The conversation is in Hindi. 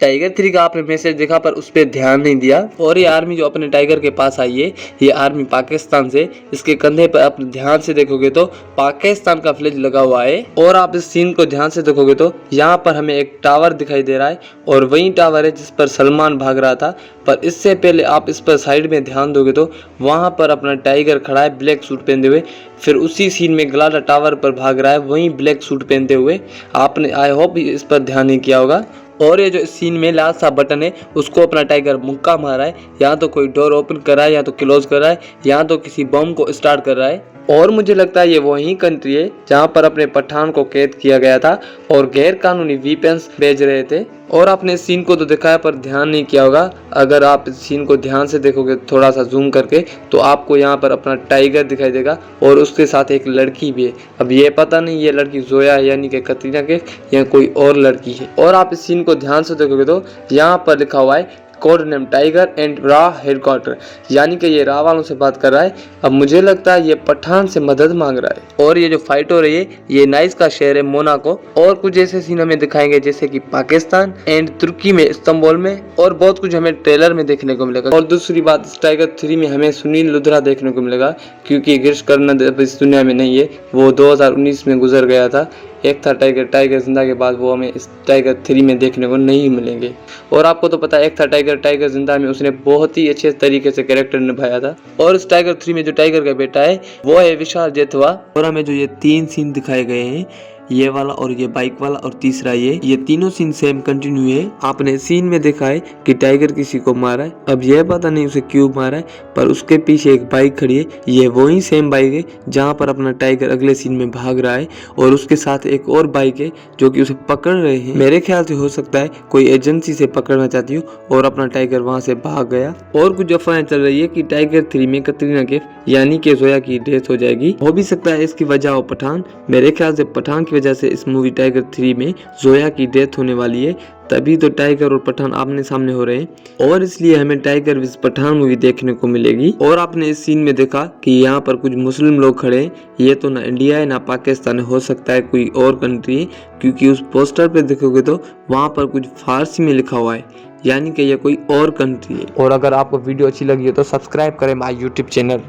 टाइगर 3 का आपने मैसेज देखा पर उस पर ध्यान नहीं दिया। और ये आर्मी जो अपने टाइगर के पास आई है, ये आर्मी पाकिस्तान से। इसके कंधे पर आप ध्यान से देखोगे तो पाकिस्तान का फ्लैग लगा हुआ है। और आप इस सीन को ध्यान से देखोगे तो यहाँ पर हमें एक टावर दिखाई दे रहा है और वही टावर है जिस पर सलमान भाग रहा था। पर इससे पहले आप इस पर साइड में ध्यान दोगे तो वहाँ पर अपना टाइगर खड़ा है ब्लैक सूट पहनते हुए। फिर उसी सीन में गलाटा टावर पर भाग रहा है वही ब्लैक सूट पहनते हुए। आपने आई होप इस पर ध्यान नहीं किया होगा। और ये जो सीन में लाल सा बटन है उसको अपना टाइगर मुक्का मारा है। या तो कोई डोर ओपन कर रहा है, या तो क्लोज कर रहा है, या तो किसी बम को स्टार्ट कर रहा है। और मुझे लगता है ये वही कंट्री है जहाँ पर अपने पठान को कैद किया गया था और गैर कानूनी वीपन्स भेज रहे थे। और आपने इस सीन को तो दिखाया पर ध्यान नहीं किया होगा। अगर आप इस सीन को ध्यान से देखोगे थोड़ा सा जूम करके तो आपको यहाँ पर अपना टाइगर दिखाई देगा और उसके साथ एक लड़की भी है। अब ये पता नहीं ये लड़की जोया है यानी कि कतरीना कैफ या कोई और लड़की है। और आप इस सीन को ध्यान से देखोगे तो यहाँ पर लिखा हुआ है कोड नेम टाइगर एंड रा हेडक्वार्टर, यानी कि ये रा वालों से बात कर रहा है। अब मुझे लगता है ये पठान से मदद मांग रहा है। और ये जो फाइट हो रही है ये नाइस का शहर है मोनाको। और कुछ ऐसे सीन हमें दिखाएंगे जैसे कि पाकिस्तान एंड तुर्की में इस्तांबुल में, और बहुत कुछ हमें ट्रेलर में देखने को मिलेगा। और दूसरी बात इस टाइगर 3 में हमें सुनील लुथरा देखने को मिलेगा, क्योंकि गिरीश कर्नाड इस दुनिया में नहीं है, वो 2019 में गुजर गया था। एक था टाइगर जिंदा के बाद वो हमें इस टाइगर 3 में देखने को नहीं मिलेंगे। और आपको तो पता है एक था टाइगर जिंदा में उसने बहुत ही अच्छे तरीके से कैरेक्टर निभाया था। और इस टाइगर 3 में जो टाइगर का बेटा है वो है विशाल जेथवा। और हमें जो ये 3 सीन दिखाए गए हैं, ये वाला और ये बाइक वाला और तीसरा ये तीनों सीन सेम कंटिन्यू है। आपने सीन में देखा है कि टाइगर किसी को मारा है। अब यह पता नहीं उसे क्यों मारा है, पर उसके पीछे एक बाइक खड़ी है। ये वही सेम बाइक है जहाँ पर अपना टाइगर अगले सीन में भाग रहा है। और उसके साथ एक और बाइक है जो कि उसे पकड़ रहे हैं। मेरे ख्याल से हो सकता है कोई एजेंसी से पकड़ना चाहती हो और अपना टाइगर वहां से भाग गया। और कुछ अफवाहें चल रही है कि टाइगर 3 में कतरीना कैफ यानी कि जोया की डेथ हो जाएगी। हो भी सकता है इसकी वजह हो पठान। मेरे ख्याल से पठान की वजह से इस मूवी टाइगर 3 में जोया की डेथ होने वाली है, तभी तो टाइगर और पठान आमने सामने हो रहे हैं। और इसलिए हमें टाइगर विद पठान मूवी देखने को मिलेगी। और आपने इस सीन में देखा कि यहाँ पर कुछ मुस्लिम लोग खड़े हैं। ये तो ना इंडिया है ना पाकिस्तान है, हो सकता है कोई और कंट्री है, क्योंकि उस पोस्टर पे देखोगे तो वहाँ पर कुछ फारसी में लिखा हुआ है, यानी कि यह कोई और कंट्री है। और अगर आपको वीडियो अच्छी लगी हो तो सब्सक्राइब करें माय यूट्यूब चैनल।